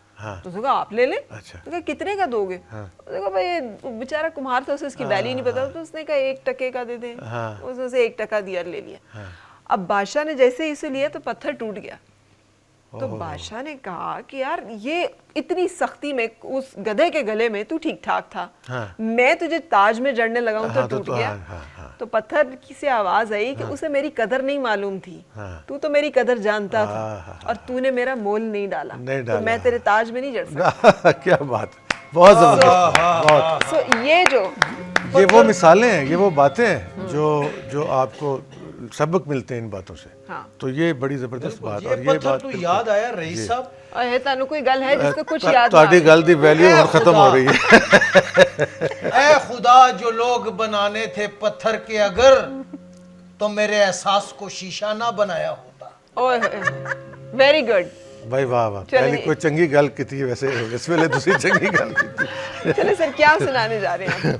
تو اس نے کہا آپ لے لیں. تو کہا کتنے کا دو گے؟ اس نے کہا بھائی بیچارہ کمہار تھا, اسے اس کی ویلیو نہیں پتا. تو اس نے کہا 1 ٹکے کا دے دیں. اس نے اسے 1 ٹکا دیا, لے لیا. اب بادشاہ نے جیسے ہی اسے لیا تو پتھر ٹوٹ گیا. تو بادشاہ نے کہا کہ یار یہ اتنی سختی میں اس گدھے کے گلے میں تو ٹھیک ٹھاک تھا, میں تجھے تاج میں جڑنے لگا ہوں تو ٹوٹ گیا. تو پتھر کی سے آواز آئی کہ اسے میری قدر نہیں معلوم تھی, تو میری قدر جانتا تھا اور تو نے میرا مول نہیں ڈالا, تو میں تیرے تاج میں نہیں جڑ سکتا. کیا بات, بہت زبردست. یہ وہ مثالیں ہیں, یہ وہ باتیں ہیں جو آپ کو سبق ملتے ہیں ان باتوں سے. تو یہ بڑی زبردست بات. اور یہ بات تو یاد آیا رئیس صاحب, اے تانوں کوئی گل ہے جس کو کچھ یاد نہ تہاڈی گل دی ویلیو ہن ختم ہو رہی ہے. اے خدا جو لوگ بنانے تھے پتھر کے اگر, تو میرے احساس کو شیشہ نہ بنایا ہوتا. ویری گڈ بھائی, واہ واہ. پہلی کوئی چنگی گل کیتی ہے ویسے, اس ویلے تسی چنگی گل کیتی. چلے سر کیا سنانے جا رہے ہیں؟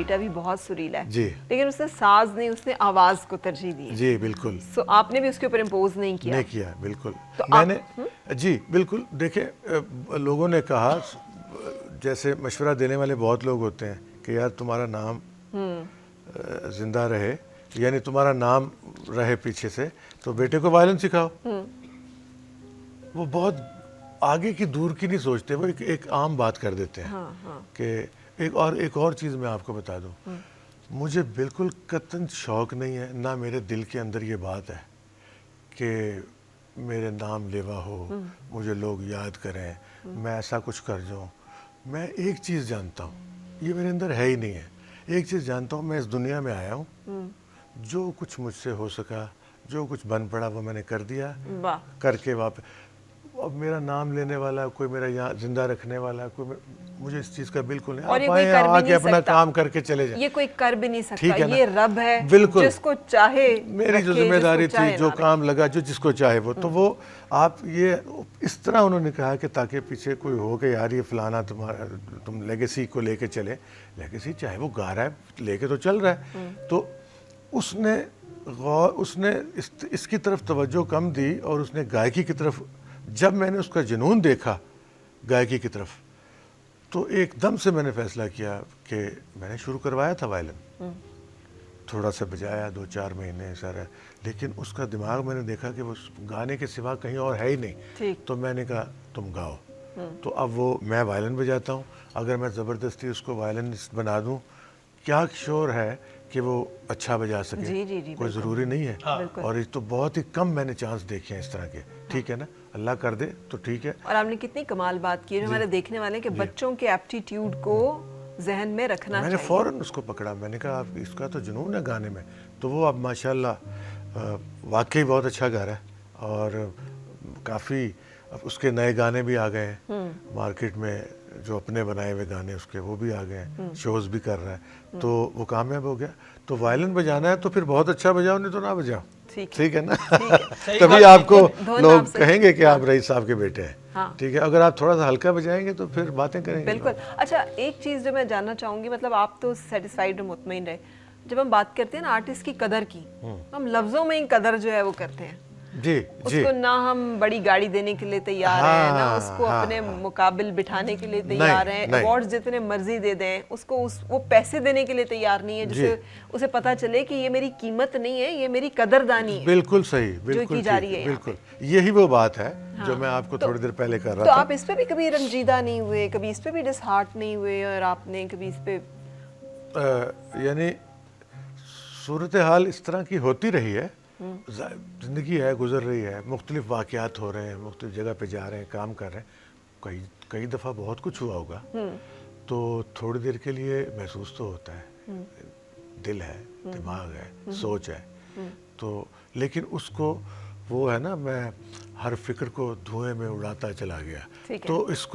بیٹا بھی بہت سریلا ہے جی لیکن اس نے ساز نہیں, اس نے آواز کو ترجیح دی. جی بالکل سو آپ نے بھی اس کے اوپر امپوز نہیں کیا؟ نہیں کیا بالکل. میں نے جی بالکل دیکھیں لوگوں نے کہا, جیسے مشورہ دینے والے بہت لوگ ہوتے ہیں کہ یار تمہارا نام زندہ رہے, یعنی تمہارا نام رہے پیچھے سے, تو بیٹے کو وائلن سکھاؤ. وہ بہت آگے کی دور کی نہیں سوچتے, وہ ایک عام بات کر دیتے ہیں کہ ایک اور چیز میں آپ کو بتا دوں, مجھے بالکل قطعاً شوق نہیں ہے, نہ میرے دل کے اندر یہ بات ہے کہ میرے نام لیوا ہو, مجھے لوگ یاد کریں, میں ایسا کچھ کر جاؤں. میں ایک چیز جانتا ہوں, یہ میرے اندر ہے ہی نہیں ہے, ایک چیز جانتا ہوں, میں اس دنیا میں آیا ہوں, جو کچھ مجھ سے ہو سکا, جو کچھ بن پڑا وہ میں نے کر دیا, کر کے واپس. اب میرا نام لینے والا کوئی, میرا یہاں زندہ رکھنے والا کوئی, مجھے اس چیز کا بالکل نہیں. اور یہ آپ کوئی آئیں, کر بھی آ کے نہیں اپنا سکتا, کام کر کے چلے جائیں. یہ کوئی کر بھی نہیں ٹھیک سکتا, ہے نا؟ یہ رب ہے بالکل. جس کو چاہے میری جو رکھے, ذمہ جس کو داری چاہے تھی, جو نہ کام لگا, جو جس کو چاہے وہ, تو وہ آپ یہ اس طرح انہوں نے کہا کہ تاکہ پیچھے کوئی ہو کہ یار یہ فلانا تمہارا, تم لیگیسی کو لے کے چلے. لیگیسی چاہے وہ گا رہا ہے, لے کے تو چل رہا ہے. تو اس نے اس کی طرف توجہ کم دی, اور اس نے گائیکی کی طرف, جب میں نے اس کا جنون دیکھا گائیکی کی طرف, تو ایک دم سے میں نے فیصلہ کیا کہ میں نے شروع کروایا تھا وائلن, تھوڑا سا بجایا 2-4 مہینے سارا, لیکن اس کا دماغ میں نے دیکھا کہ وہ گانے کے سوا کہیں اور ہے ہی نہیں. تو میں نے کہا تم گاؤ. تو اب وہ میں وائلن بجاتا ہوں, اگر میں زبردستی اس کو وائلنسٹ بنا دوں, کیا شور ہے کہ وہ اچھا بجا سکے, کوئی ضروری نہیں ہے. اور یہ تو بہت ہی کم میں نے چانس دیکھے ہیں اس طرح کے. ٹھیک ہے نا, اللہ کر دے تو ٹھیک ہے. اور آپ نے کتنی کمال بات کی, جو ہمارے دیکھنے والے کہ بچوں کے ایپٹیٹیوڈ کو ذہن میں رکھنا میں چاہیے. نے فوراً اس کو پکڑا, میں نے کہا اس کا تو جنون ہے گانے میں. تو وہ اب ماشاءاللہ واقعی بہت اچھا گا رہا ہے, اور کافی اس کے نئے گانے بھی آ گئے ہیں مارکیٹ میں, جو اپنے بنائے ہوئے گانے اس کے وہ بھی آ گئے ہیں, شوز بھی کر رہا ہے, تو وہ کامیاب ہو گیا. تو وائلن بجانا ہے تو پھر بہت اچھا بجاؤ, نہیں تو نہ بجاؤ. ٹھیک ہے نا, تبھی آپ کو لوگ کہیں گے کہ آپ رئیس صاحب کے بیٹے ہیں. ٹھیک ہے, اگر آپ تھوڑا سا ہلکا بجائیں گے تو پھر باتیں کریں گے. بالکل. اچھا ایک چیز جو میں جاننا چاہوں گی, مطلب آپ تو سیٹسفائیڈ اور مطمئن رہے, جب ہم بات کرتے ہیں نا آرٹسٹ کی قدر کی, ہم لفظوں میں ہی قدر جو ہے وہ کرتے ہیں. جی اس کو نہ ہم بڑی گاڑی دینے کے لیے تیار ہیں, نہ اس کو اپنے مقابل بٹھانے کے لیے تیار ہیں, ایوارڈز جتنے مرضی دے دیں, اس کو وہ پیسے دینے کے لیے تیار نہیں ہے جس سے اسے پتہ چلے کہ یہ میری قیمت نہیں ہے, یہ میری قدردانی ہے. بالکل صحیح, جو کی جا رہی ہے. بالکل یہی وہ بات ہے جو میں آپ کو تھوڑی دیر پہلے کر رہا تھا. تھا. تو آپ اس پہ بھی کبھی رنجیدہ نہیں ہوئے, کبھی اس پہ بھی ڈس ہارٹ نہیں ہوئے, اور آپ نے کبھی اس پہ یعنی صورتحال اس طرح کی ہوتی رہی ہے, زندگی ہے, گزر رہی ہے, مختلف واقعات ہو رہے ہیں, مختلف جگہ پہ جا رہے ہیں, کام کر رہے ہیں, کئی دفعہ بہت کچھ ہوا ہوگا, تو تھوڑی دیر کے لیے محسوس تو ہوتا ہے, دل ہے, دماغ ہے, سوچ ہے, تو لیکن اس کو وہ ہے نا, میں ہر فکر کو دھوئیں میں اڑاتا چلا گیا, تو اس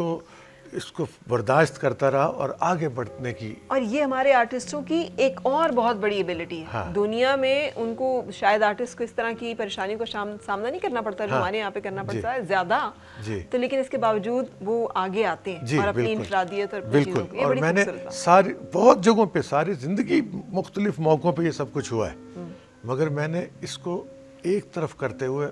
کو برداشت کرتا رہا اور آگے بڑھنے کی. اور یہ ہمارے آرٹسٹوں کی ایک اور بہت بڑی ایبلٹی ہے. دنیا میں ان کو شاید آرٹسٹ کو اس طرح کی پریشانی کو سامنا نہیں کرنا پڑتا جو ہمارے یہاں پہ کرنا پڑتا ہے زیادہ, تو لیکن اس کے باوجود وہ آگے آتے ہیں اور اپنی انفرادیت اور بالکل. اور میں نے ساری بہت جگہوں پہ ساری زندگی مختلف موقعوں پہ یہ سب کچھ ہوا ہے, مگر میں نے اس کو ایک طرف کرتے ہوئے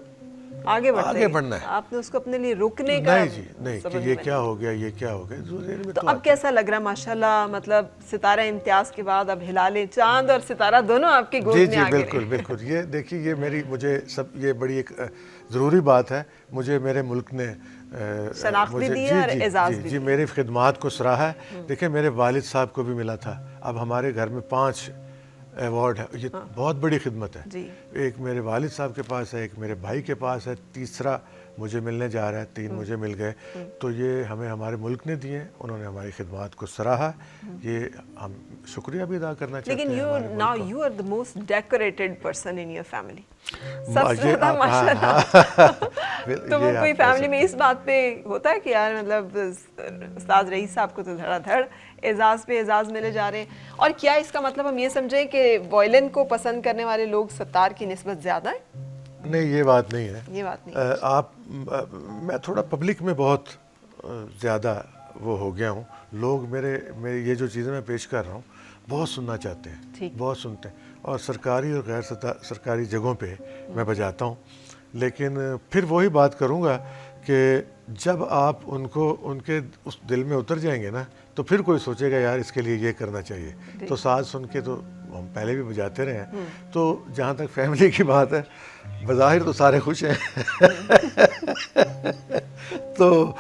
آگے بڑھنا ہے. آپ نے اس کو اپنے لیے روکنے کا نہیں کہ یہ کیا ہو گیا, یہ کیا ہو گیا. تو اب کیسا لگ رہا ماشاءاللہ, مطلب ستارہ امتیاز کے بعد اب ہلال چاند اور ستارہ دونوں آپ کی گود میں آ گئے. بالکل بالکل. یہ دیکھیے, یہ مجھے یہ بڑی ایک ضروری بات ہے, مجھے میرے ملک نے شناخت بھی دی ہے اور اعزاز بھی. جی میری خدمات کو سراہا ہے. دیکھیں میرے والد صاحب کو بھی ملا تھا, اب ہمارے گھر میں 5 ایوارڈ ہے, یہ بہت بڑی خدمت ہے. ایک میرے والد صاحب کے پاس ہے, ایک میرے بھائی کے پاس ہے, تیسرا مجھے ملنے جا رہا ہے, 3 مجھے مل گئے. تو یہ ہمیں ہمارے ملک نے دیے, انہوں نے ہماری خدمات کو سراہا, یہ ہم شکریہ بھی ادا کرنا چاہتے ہیں. لیکن now you are the most decorated person in your family. سب سے زیادہ ماشاءاللہ. تو وہ کوئی فیملی میں اس بات پہ ہوتا ہے کہ یار مطلب استاد رئیس صاحب کو تو دھڑا دھڑ اعزاز پہ اعزاز ملے جا رہے ہیں, اور کیا اس کا مطلب ہم یہ سمجھیں کہ وائلن کو پسند کرنے والے لوگ ستار کی نسبت زیادہ ہیں؟ نہیں, یہ بات نہیں ہے. یہ بات نہیں. آپ میں تھوڑا پبلک میں بہت زیادہ وہ ہو گیا ہوں, لوگ میرے یہ جو چیزیں میں پیش کر رہا ہوں بہت سننا چاہتے ہیں، ٹھیک۔ بہت سنتے ہیں، اور سرکاری اور غیر سرکاری جگہوں پہ میں بجاتا ہوں، لیکن پھر وہی بات کروں گا کہ جب آپ ان کو ان کے اس دل میں اتر جائیں گے نا تو پھر کوئی سوچے گا یار اس کے لیے یہ کرنا چاہیے. تو ساز سن کے تو ہم پہلے بھی بجاتے رہے ہیں. تو جہاں تک فیملی کی بات ہے بظاہر تو سارے خوش ہیں تو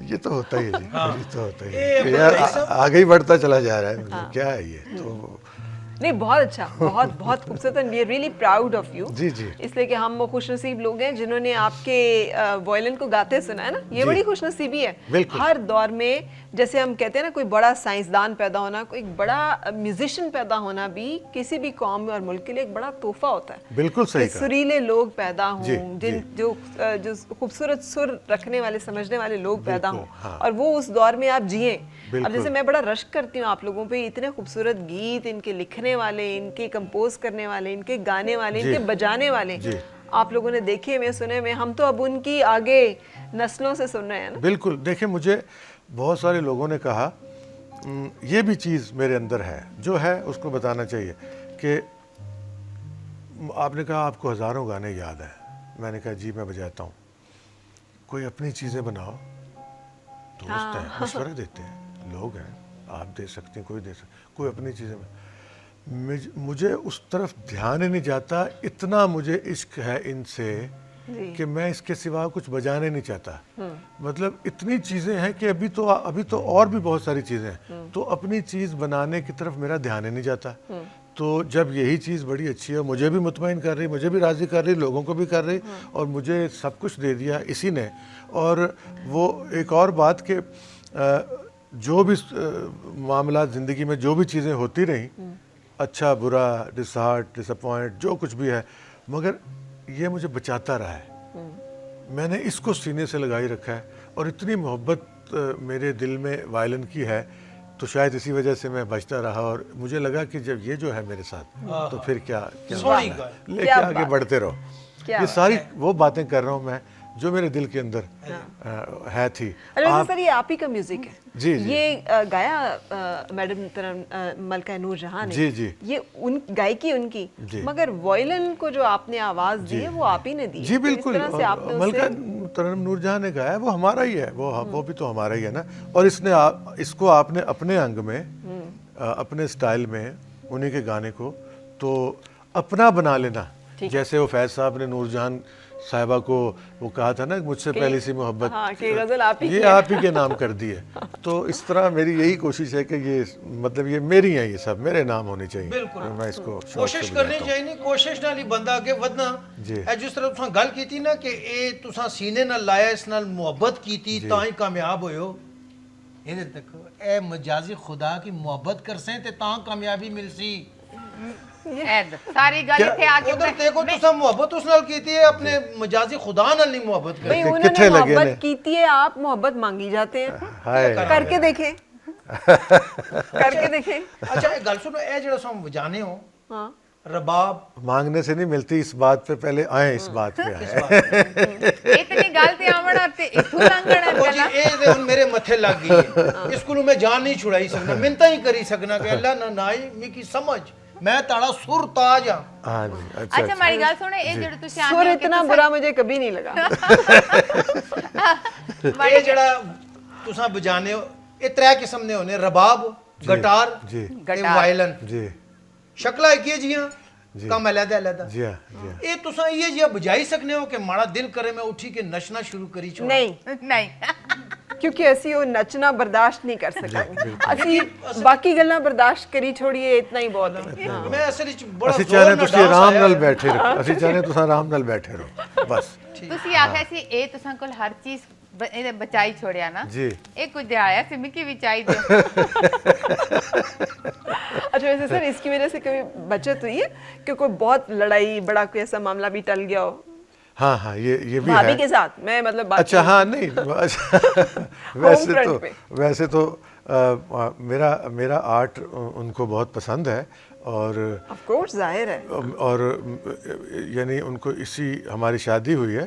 یہ تو ہوتا ہی ہے جی, یہ تو ہوتا ہی ہے یار, آگے ہی بڑھتا چلا جا رہا ہے, کیا ہے یہ تو نہیں بہت اچھا, بہت بہت خوبصورت, and we are really proud of you. جی جی, اس لیے کہ ہم وہ خوش نصیب لوگ ہیں جنہوں نے آپ کے وائلن کو گاتے سنا ہے نا, یہ بڑی خوش نصیبی ہے. ہر دور میں جیسے ہم کہتے ہیں نا کوئی بڑا سائنسدان پیدا ہونا, کوئی بڑا میوزیشین پیدا ہونا بھی کسی بھی قوم اور ملک کے لیے ایک بڑا تحفہ ہوتا ہے. بالکل صحیح, سریلے لوگ پیدا ہوں, جو خوبصورت سر رکھنے والے سمجھنے والے لوگ پیدا ہوں, اور وہ اس دور میں آپ جئیں. اب جیسے میں بڑا رشک کرتی ہوں آپ لوگوں پہ, اتنے خوبصورت گیت ان کے لکھنے والے, ان کے کمپوز کرنے والے, ان کے گانے والے, ان کے بجانے والے آپ لوگوں نے دیکھے میں سنے میں, ہم تو اب ان کی آگے نسلوں سے سن رہے ہیں نا. بالکل. دیکھیں مجھے بہت سارے لوگوں نے کہا یہ بھی چیز میرے اندر ہے جو ہے اس کو بتانا چاہیے کہ آپ نے کہا آپ کو ہزاروں گانے یاد ہیں. میں نے کہا جی میں بجاتا ہوں. کوئی اپنی چیزیں بناؤ, دوست ہیں, مشورہ دیتے ہیں, لوگ ہیں, آپ دے سکتے ہیں, کوئی دے سکتے, کوئی اپنی چیزیں مجھے اس طرف دھیان ہی نہیں جاتا. اتنا مجھے عشق ہے ان سے کہ میں اس کے سوا کچھ بجانے نہیں چاہتا. مطلب اتنی چیزیں ہیں کہ ابھی تو اور بھی بہت ساری چیزیں ہیں, تو اپنی چیز بنانے کی طرف میرا دھیان ہی نہیں جاتا. تو جب یہی چیز بڑی اچھی ہے, مجھے بھی مطمئن کر رہی, مجھے بھی راضی کر رہی, لوگوں کو بھی کر رہی, اور مجھے سب کچھ دے دیا اسی نے. اور وہ ایک اور بات کہ جو بھی معاملات زندگی میں جو بھی چیزیں ہوتی رہیں, اچھا برا, ڈس ہارٹ ڈس اپوائنٹ, جو کچھ بھی ہے, مگر یہ مجھے بچاتا رہا ہے. میں نے اس کو سینے سے لگائی رکھا ہے, اور اتنی محبت میرے دل میں وائلن کی ہے, تو شاید اسی وجہ سے میں بچتا رہا. اور مجھے لگا کہ جب یہ جو ہے میرے ساتھ, تو پھر کیا لے کے آگے بڑھتے رہو. یہ ساری وہ باتیں کر رہا ہوں میں جو میرے دل کے اندر ہے تھی. سر یہ آپ ہی کا میوزک ہے, جی یہ گایا میڈم ملکہ نور جہاں نے, جی جی, یہ گائیکی ان کی, مگر وائلن کو جو آپ نے آواز دی ہے وہ آپ ہی نے دی. جی بالکل, ملکہ ترنم نور جہاں نے گایا, وہ ہمارا ہی ہے, وہ بھی تو ہمارا ہی ہے نا. اور اس کو آپ نے اپنے انگ میں, اپنے سٹائل میں, انہی کے گانے کو تو اپنا بنا لینا. جیسے وہ فیض صاحب نے نور جہان صاحبہ کو وہ کہا تھا نا مجھ سے پہلی سی محبت, یہ آپ ہی کے نام کر دی ہے. تو اس طرح میری یہی کوشش ہے کہ یہ مطلب یہ میری ہیں, یہ سب میرے نام ہونے چاہیے. میں اس کو کوشش کرنی چاہیے, نہیں کوشش نال ہی بندہ اگے ودنا. جس طرح تساں گل کیتی نا کہ اے تساں سینے نال لایا, اس نال محبت کیتی تاں ہی کامیاب ہوئے ہو. یہ دیکھو اے مجازی خدا کی محبت کرسیں تے تاں کامیابی ملسی. ساری گل اتھے آ کے ادھر دیکھو تساں محبت اس نال کیتی ہے, اپنے مجازی خدا نال نہیں محبت کرتے. بھئی انہوں نے محبت کیتی ہے, آپ محبت مانگی جاتے ہیں. کر کے دیکھیں, کر کے دیکھیں. اچھا ایک گل سنو, اے جڑا سام بجانے ہو رباب, مانگنے سے نہیں ملتی, اس بات پہ پہلے آئیں, اس بات پہ آئیں. اتنی گل تے آونا تے اتھو لنگنا او جی اے دے ہن میرے متھے لگ گئی. اس کو میں جان نہیں چھڑائی سکنا, منتا ہی کری سکنا کہ اللہ نہ نائی میکی سمجھ, میں تاڑا سر تاج ہاں. ہاں جی, اچھا ہماری گل سنے, اے جڑا تسی آنے سر اتنا برا مجھے کبھی نہیں لگا. اے جڑا تساں بجانے ہو, اے ترے قسم نے ہونے, رباب, گٹار تے وائلن. جی شکلہ ایک یہ جیاں, کم علیحدہ علیحدہ. جی ہاں, اے تساں یہ جیاں بجائی سکنے ہو کہ ماڑا دل کرے میں اٹھی کے نچنا شروع کری چھوڑا. نہیں, کیونکہ اسی وہ نچنا برداشت نہیں کر سکتا. اسی باقی گلاں برداشت کری چھوڑیے, اتنا ہی بہت ہے. میں اصل وچ بڑا اسی زور چاہنے نال تسی ڈانس آرام آیا. نال بیٹھے رہو, اسی چاہنے تسی آرام نال بیٹھے رہو بس. تسی آکھیا سی اے تساں کول ہر چیز بچائی چھوڑیا نا, اے کچھ دے آیا سی مکی بھی چاہی دے. اچھا ویسے سر اس کی وجہ سے کبھی بچت ہوئی ہے کہ کوئی بہت لڑائی بڑا کوئی ایسا معاملہ بھی ٹل گیا ہو؟ ہاں ہاں, یہ بھی ہے. بھابھی کے ساتھ میں مطلب اچھا ہاں, نہیں ویسے تو میرا آرٹ ان کو بہت پسند ہے, اور آف کورس ظاہر ہے, اور یعنی ان کو اسی ہماری شادی ہوئی ہے